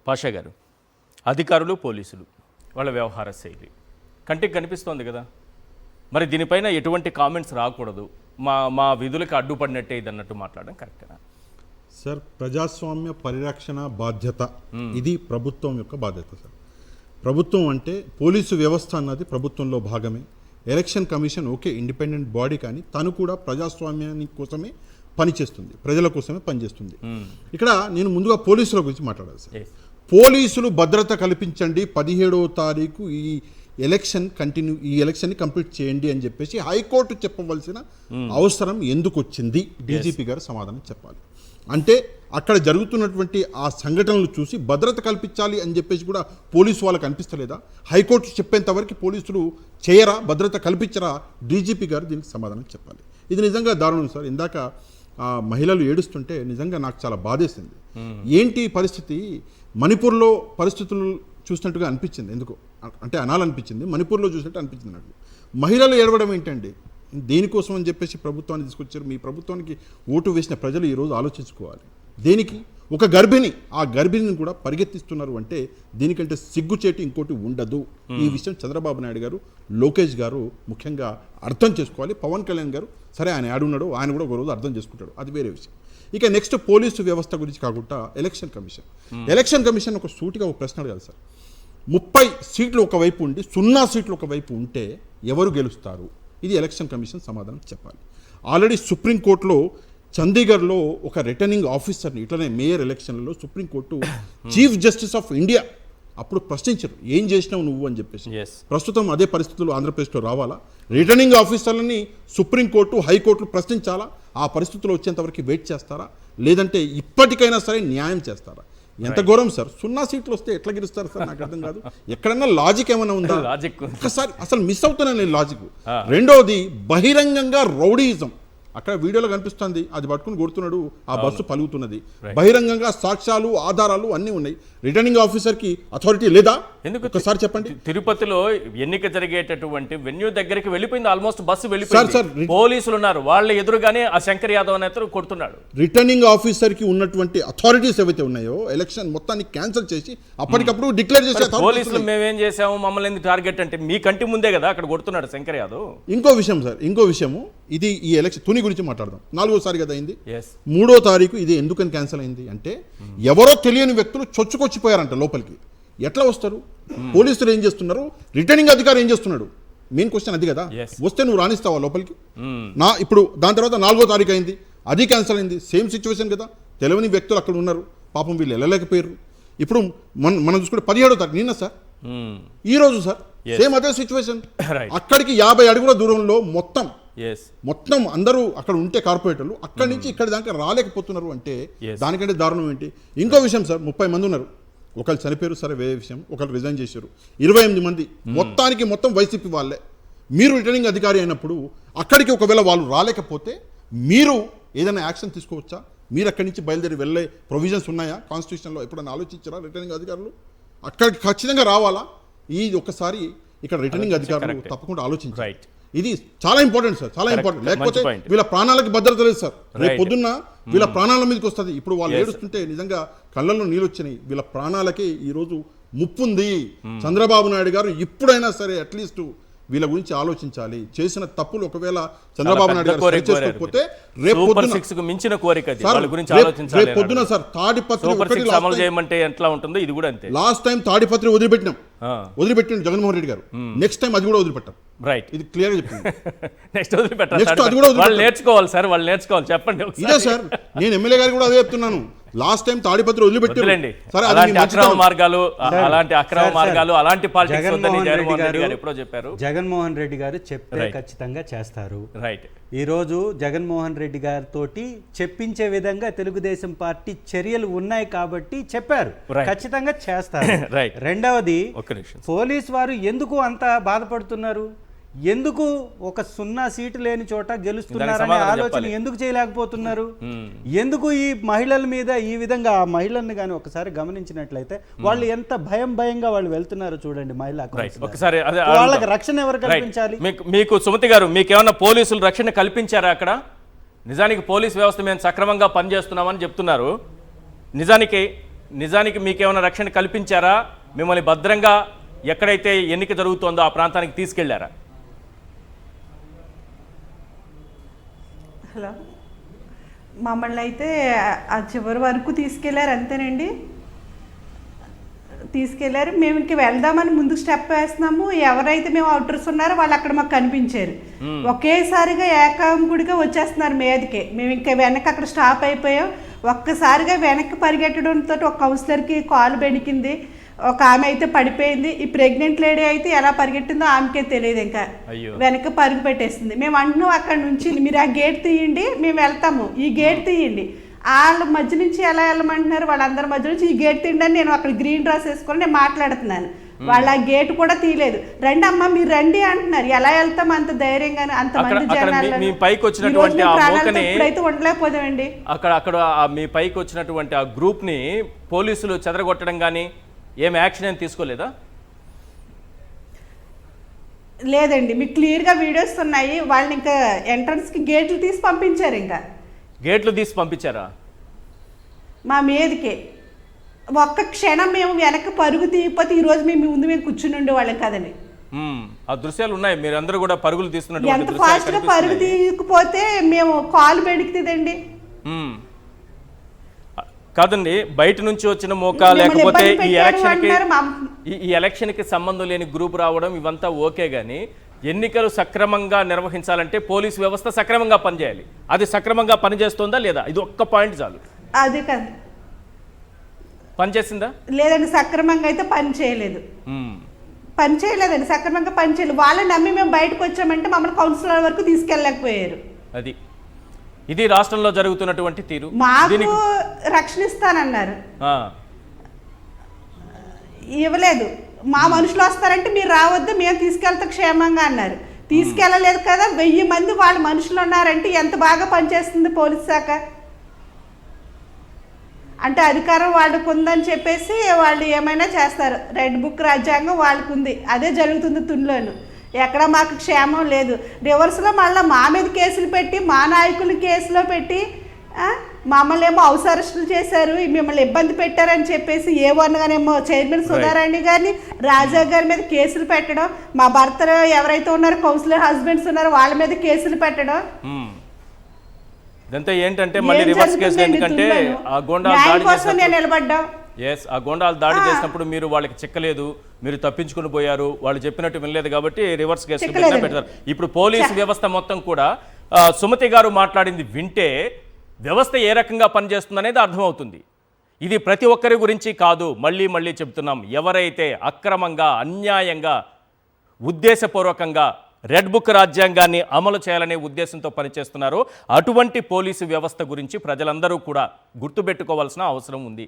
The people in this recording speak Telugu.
పాషా గారు, అధికారులు పోలీసులు వాళ్ళ వ్యవహార శైలి కంటికి కనిపిస్తోంది కదా, మరి దీనిపైన ఎటువంటి కామెంట్స్ రాకూడదు, మా విధులకు అడ్డుపడినట్టే ఇది అన్నట్టు మాట్లాడడం కరెక్టేనా? సార్, ప్రజాస్వామ్య పరిరక్షణ బాధ్యత ఇది ప్రభుత్వం యొక్క బాధ్యత సార్. ప్రభుత్వం అంటే పోలీసు వ్యవస్థ అన్నది ప్రభుత్వంలో భాగమే. Election commission okay independent body, కానీ తను కూడా ప్రజాస్వామ్యాని కోసమే పనిచేస్తుంది, ప్రజల కోసమే పనిచేస్తుంది. ఇక్కడ నేను ముందుగా పోలీసుల గురించి మాట్లాడాలి సార్. పోలీసులు భద్రత కల్పించండి, 17వ తారీఖు ఈ ఎలక్షన్ని కంప్లీట్ చేయండి అని చెప్పేసి హైకోర్టు చెప్పవలసిన అవసరం ఎందుకు వచ్చింది? డీజీపీ గారు సమాధానం చెప్పాలి. అంటే అక్కడ జరుగుతున్నటువంటి ఆ సంఘటనలు చూసి భద్రత కల్పించాలి అని చెప్పేసి కూడా పోలీసు వాళ్ళకి అనిపిస్తలేదా? హైకోర్టు చెప్పేంత వరకు పోలీసులు చేయరా, భద్రత కల్పించరా? డీజీపీ గారు దీనికి సమాధానం చెప్పాలి. ఇది నిజంగా దారుణం సార్. ఇందాక మహిళలు ఏడుస్తుంటే నిజంగా నాకు చాలా బాధేసింది. ఏంటి పరిస్థితి? మణిపూర్లో పరిస్థితులు చూసినట్టుగా అనిపించింది. ఎందుకు అంటే అనాలనిపించింది, మణిపూర్లో చూసినట్టు అనిపించింది నాకు. మహిళలు ఏడవడం ఏంటండి? దేనికోసం అని చెప్పేసి ప్రభుత్వాన్ని తీసుకొచ్చారు. మీ ప్రభుత్వానికి ఓటు వేసిన ప్రజలు ఈరోజు ఆలోచించుకోవాలి. దేనికి? ఒక గర్భిణి, ఆ గర్భిణిని కూడా పరిగెత్తిస్తున్నారు అంటే దీనికంటే సిగ్గుచేటు ఇంకోటి ఉండదు. ఈ విషయం చంద్రబాబు నాయుడు గారు, లోకేష్ గారు ముఖ్యంగా అర్థం చేసుకోవాలి. పవన్ కళ్యాణ్ గారు సరే ఆయన ఆడున్నాడు, ఆయన కూడా ఒక రోజు అర్థం చేసుకుంటాడు, అది వేరే విషయం. ఇక నెక్స్ట్ పోలీసు వ్యవస్థ గురించి కాకుండా ఎలక్షన్ కమిషన్ ఒక సూటిగా ఒక ప్రశ్న అడగాలి సార్. 30 సీట్లు ఒకవైపు ఉండి 0 సీట్లు ఒకవైపు ఉంటే ఎవరు గెలుస్తారు? ఇది ఎలక్షన్ కమిషన్ సమాధానం చెప్పాలి. ఆల్రెడీ సుప్రీంకోర్టులో చండీగఢ్లో ఒక రిటర్నింగ్ ఆఫీసర్ని ఇట్లనే మేయర్ ఎలక్షన్లలో supreme court chief justice of India అప్పుడు ప్రశ్నించారు, ఏం చేసినావు నువ్వు అని చెప్పేసి. ప్రస్తుతం అదే పరిస్థితులు ఆంధ్రప్రదేశ్లో రావాలా? రిటర్నింగ్ ఆఫీసర్లని సుప్రీంకోర్టు, హైకోర్టులు ప్రశ్నించాలా? ఆ పరిస్థితులు వచ్చేంతవరకు వెయిట్ చేస్తారా? లేదంటే ఇప్పటికైనా సరే న్యాయం చేస్తారా? ఎంత ఘోరం సార్. 0 సీట్లు వస్తే ఎట్లా గెలుస్తారు సార్? నాకు అర్థం కాదు. ఎక్కడన్నా లాజిక్ ఏమైనా ఉందా? ఒక్కసారి అసలు మిస్ అవుతున్నాను నేను లాజిక్. రెండోది బహిరంగంగా రౌడీయిజం. అక్కడ వీడియోలో కనిపిస్తుంది, అది పట్టుకుని కొడుతున్నాడు, ఆ బస్సు పలుగుతున్నది. బహిరంగంగా సాక్ష్యాలు, ఆధారాలు అన్నీ ఉన్నాయి. రిటర్నింగ్ ఆఫీసర్కి అథారిటీ లేదా? ఎందుకు ఒకసారి చెప్పండి. తిరుపతిలో ఎన్నిక జరిగేటటువంటి వెన్యూ దగ్గరికి వెళ్ళిపోయింది, ఆల్మోస్ట్ బస్సు వెళ్ళిపోయింది, పోలీసులు ఉన్నారు, వాళ్ళ ఎదురుగానే ఆ శంకర్ యాదవ్ నేతలు కొడుతున్నాడు. రిటర్నింగ్ ఆఫీసర్కి ఉన్నటువంటి అథారిటీస్ ఏవైతే ఉన్నాయో ఎలక్షన్ మొత్తాన్ని క్యాన్సిల్ చేసి అప్పటికప్పుడు డిక్లేర్ చేసే పోలీసులు మేమేం చేసాము, మమ్మల్ని ఎందుకు టార్గెట్ అంటే మీ కంటి ముందే కదా అక్కడ కొడుతున్నాడు శంకర్ యాదవ్. ఇంకో విషయం సార్, ఇంకో విషయము, ఇది ఈ ఎలక్షన్ తుని గురించి మాట్లాడదాం. 4వసారి కదా అయింది. 3వ తారీఖు ఇది ఎందుకని క్యాన్సిల్ అయింది అంటే ఎవరో తెలియని వ్యక్తులు చొచ్చుకొచ్చిపోయారంట లోపలికి. ఎట్లా వస్తారు? పోలీసులు ఏం చేస్తున్నారు, రిటర్నింగ్ అధికారి ఏం చేస్తున్నాడు? మెయిన్ క్వశ్చన్ అది కదా. వస్తే నువ్వు రాణిస్తావా లోపలికి? ఇప్పుడు దాని తర్వాత 4వ తారీఖు అయింది, అది క్యాన్సిల్ అయింది. సేమ్ సిచ్యువేషన్ కదా. తెలియని వ్యక్తులు అక్కడ ఉన్నారు, పాపం వీళ్ళు వెళ్ళలేకపోయారు. ఇప్పుడు మనం చూసుకుంటే 17వ తారీఖు నిన్న సార్, ఈ రోజు సార్ సేమ్ అదే సిచ్యువేషన్. అక్కడికి 50 అడుగుల దూరంలో మొత్తం అందరూ అక్కడ ఉంటే కార్పొరేటర్లు అక్కడి నుంచి ఇక్కడి దాకా రాలేకపోతున్నారు అంటే దానికంటే దారుణం ఏంటి? ఇంకో విషయం సార్, 30 మంది ఉన్నారు, ఒకళ్ళు చనిపోయారు సరే వేరే విషయం, ఒకళ్ళు రిజైన్ చేశారు, 28 మంది మొత్తం వైసీపీ వాళ్ళే. మీరు రిటర్నింగ్ అధికారి అయినప్పుడు అక్కడికి ఒకవేళ వాళ్ళు రాలేకపోతే మీరు ఏదైనా యాక్షన్ తీసుకోవచ్చా? మీరు అక్కడి నుంచి బయలుదేరి వెళ్ళే ప్రొవిజన్స్ ఉన్నాయా కాన్స్టిట్యూషన్లో? ఎప్పుడైనా ఆలోచించారా? రిటర్నింగ్ అధికారులు అక్కడికి ఖచ్చితంగా రావాలా? ఈ ఒక్కసారి ఇక్కడ రిటర్నింగ్ అధికారులు తప్పకుండా ఆలోచించారు. ఇది చాలా ఇంపార్టెంట్ సార్, చాలా ఇంపార్టెంట్. లేకపోతే వీళ్ళ ప్రాణాలకు భద్రత లేదు సార్. రేపు పొద్దున్న వీళ్ళ ప్రాణాల మీదకి వస్తుంది. ఇప్పుడు వాళ్ళు ఏడుస్తుంటే నిజంగా కళ్ళల్లో నీళ్ళు వచ్చినాయి. వీళ్ళ ప్రాణాలకే ఈరోజు ముప్పుంది. చంద్రబాబు నాయుడు గారు ఇప్పుడైనా సరే అట్లీస్ట్ వీళ్ళ గురించి ఆలోచించాలి. చేసిన తప్పులు ఒకవేళ చంద్రబాబు నాయుడు గారు సరిచేసుకోకపోతే రేపు పొద్దున sir Tadipatri last time Tadipatri వదిలిపెట్టిన జగన్మోహన్ రెడ్డి గారు నెక్స్ట్ టైం అది కూడా వదిలిపెట్టారు. రైట్, ఇది క్లియర్ గా చెప్పింది. నేర్చుకోవాలి సార్, వాళ్ళు నేర్చుకోవాలి. చెప్పండి. ఇదే సార్, నేను ఎమ్మెల్యే గారికి కూడా అదే చెప్తున్నాను. లాస్ట్ టైం తాడిపత్రి వదిలిపెట్టారు. అక్రమ మార్గాలు అలాంటి జగన్మోహన్ రెడ్డి గారు చెప్తే ఖచ్చితంగా చేస్తారు. రైట్, ఈ రోజు జగన్మోహన్ రెడ్డి గారితో చెప్పించే విధంగా తెలుగుదేశం పార్టీ చర్యలు ఉన్నాయి కాబట్టి చెప్పారు, ఖచ్చితంగా చేస్తారు. రెండవది, పోలీస్ వారు ఎందుకు అంత బాధపడుతున్నారు? ఎందుకు ఒక 0 సీటు లేని చోట గెలుస్తున్నారనే ఆలోచన ఎందుకు చేయలేకపోతున్నారు? ఎందుకు ఈ మహిళల మీద ఈ విధంగా ఆ మహిళల్ని కానీ ఒకసారి గమనించినట్లయితే వాళ్ళు ఎంత భయంగా వాళ్ళు వెళ్తున్నారు చూడండి. ఒకసారి వాళ్ళకి రక్షణ ఎవరు కల్పించాలి? మీకు సుమతి గారు, మీకేమన్నా పోలీసులు రక్షణ కల్పించారా అక్కడ? నిజానికి పోలీస్ వ్యవస్థ మేము సక్రమంగా పనిచేస్తున్నామని చెప్తున్నారు. నిజానికి నిజానికి మీకేమైనా రక్షణ కల్పించారా? మిమ్మల్ని భద్రంగా ఎక్కడైతే ఎన్నిక జరుగుతోందో ఆ ప్రాంతానికి తీసుకెళ్లారా? హలో, మమ్మల్ని అయితే ఆ చివరి వరకు తీసుకెళ్లారు, అంతేనండి. తీసుకెళ్లారు. మేము ఇంక వెళ్దామని ముందు స్టెప్ వేస్తున్నాము. ఎవరైతే మేము అవుటర్స్ ఉన్నారో వాళ్ళు అక్కడ మాకు కనిపించారు. ఒకేసారిగా ఏకాంగుడిగా వచ్చేస్తున్నారు మీదకే. మేము ఇంకా వెనక్కి అక్కడ స్టాప్ అయిపోయాం. ఒక్కసారిగా వెనక్కి పరిగెట్టడంతో ఒక కౌన్సిలర్కి కాలు బెణికింది, ఒక ఆమె అయితే పడిపోయింది. ఈ ప్రెగ్నెంట్ లేడీ అయితే ఎలా పరిగెట్టిందో ఆమెకే తెలియదు. ఇంకా వెనక్కి పరుగు పెట్టేస్తుంది. మేము అంటున్నాం అక్కడ నుంచి, మీరు ఆ గేట్ తీయండి, మేము వెళ్తాము, ఈ గేట్ తీయండి. వాళ్ళ మధ్య నుంచి ఎలా వెళ్ళమంటున్నారు, వాళ్ళందరి మధ్య నుంచి ఈ గేట్ తీయండి. నేను అక్కడ గ్రీన్ డ్రెస్ వేసుకొని నేను మాట్లాడుతున్నాను. వాళ్ళు ఆ గేట్ కూడా తీయలేదు. రండి అమ్మ మీరు రండి అంటున్నారు. ఎలా వెళ్తాం అంత ధైర్యంగానే, అంతమంది జనాలు ఇప్పుడైతే ఉండలేకపోదామండి. అక్కడ మీ పైకి వచ్చినటువంటి ఆ గ్రూప్ ని పోలీసులు చెదరగొట్టడం కానీ ఏం యాక్షన్ ఏం తీసుకోలేదా? లేదండి, మీకు క్లియర్గా వీడియోస్ ఉన్నాయి. వాళ్ళని ఇంకా ఎంట్రన్స్కి గేట్లు తీసి పంపించారు. ఇంకా గేట్లు తీసి పంపించారా? మా మీదకే ఒక్క క్షణం మేము వెనక్కి పరుగు తీయకపోతే ఈరోజు మేము ముందు మేము కూర్చుని ఉండేవాళ్ళం కదండి. ఆ దృశ్యాలు ఉన్నాయి, మీరందరూ కూడా పరుగులు తీస్తున్నట్టు. ఎంత ఫాస్ట్గా పరుగు తీయకపోతే మేము కాలు బెడికితుందండి. కాదండి, బయట నుంచి వచ్చిన మోకా లేకపోతే ఈ ఎలక్షన్కి సంబంధం లేని గ్రూప్ రావడం ఇవంతా ఓకే, కానీ ఎన్నికలు సక్రమంగా నిర్వహించాలంటే పోలీసు వ్యవస్థ సక్రమంగా పనిచేయాలి. అది సక్రమంగా పనిచేస్తుందా లేదా? ఇది ఒక్క పాయింట్ చాలు. అది కాదు, పనిచేసిందా? లేదండి, సక్రమంగా అయితే పని చేయలేదు. సక్రమంగా పని చేయలేదు. వాళ్ళని నమ్మి మేము బయటకు వచ్చామంటే మమ్మల్ని కౌన్సిలర్ వరకు తీసుకెళ్ళలేకపోయారు. అది ఇది రాష్ట్రంలో జరుగుతున్నటువంటి తీరు. మాకు రక్షణ ఇస్తానన్నారు, ఇవ్వలేదు. మా మనుషులు వస్తారంటే మీరు రావద్దు, మేము తీసుకెళ్తా క్షేమంగా అన్నారు. తీసుకెళ్ళలేదు కదా. 1000 మంది వాళ్ళ మనుషులు ఉన్నారంటే ఎంత బాగా పనిచేస్తుంది పోలీస్ శాఖ. అంటే అధికారం వాళ్ళకు ఉందని చెప్పేసి వాళ్ళు ఏమైనా చేస్తారు. రెడ్ బుక్ రాజ్యాంగం వాళ్ళకు ఉంది, అదే జరుగుతుంది తునిలోను. ఎక్కడ మాకు క్షేమం లేదు. రివర్స్లో మళ్ళీ మా మీద కేసులు పెట్టి, మా నాయకులు కేసులో పెట్టి మమ్మల్ని ఏమో హౌస్ అరెస్టులు చేశారు, మిమ్మల్ని ఇబ్బంది పెట్టారని చెప్పేసి ఏమోనగానేమో చైర్మన్ సుధారాణి గారిని, రాజా గారి మీద కేసులు పెట్టడం, మా భర్త ఎవరైతే ఉన్నారో కౌన్సిలర్ హస్బెండ్స్ ఉన్నారో వాళ్ళ మీద కేసులు పెట్టడం. ఇదంతా ఏంటంటే మళ్ళీ రివర్స్ కేసు. ఎందుకంటే ఆ గోండాలు దాడి చేసినప్పుడు మీరు వాళ్ళకి చిక్కలేదు, మీరు తప్పించుకుని పోయారు, వాళ్ళు చెప్పినట్టు వినలేదు కాబట్టి రివర్స్ కేసు పెడతారు. ఇప్పుడు పోలీసు వ్యవస్థ మొత్తం కూడా సుమతి గారు మాట్లాడింది వింటే వ్యవస్థ ఏ రకంగా పనిచేస్తుందనేది అర్థమవుతుంది. ఇది ప్రతి ఒక్కరి గురించి కాదు, మళ్ళీ చెప్తున్నాం. ఎవరైతే అక్రమంగా, అన్యాయంగా, ఉద్దేశపూర్వకంగా రెడ్ బుక్ రాజ్యాంగాన్ని అమలు చేయాలనే ఉద్దేశంతో పనిచేస్తున్నారో అటువంటి పోలీసు వ్యవస్థ గురించి ప్రజలందరూ కూడా గుర్తుపెట్టుకోవాల్సిన అవసరం ఉంది.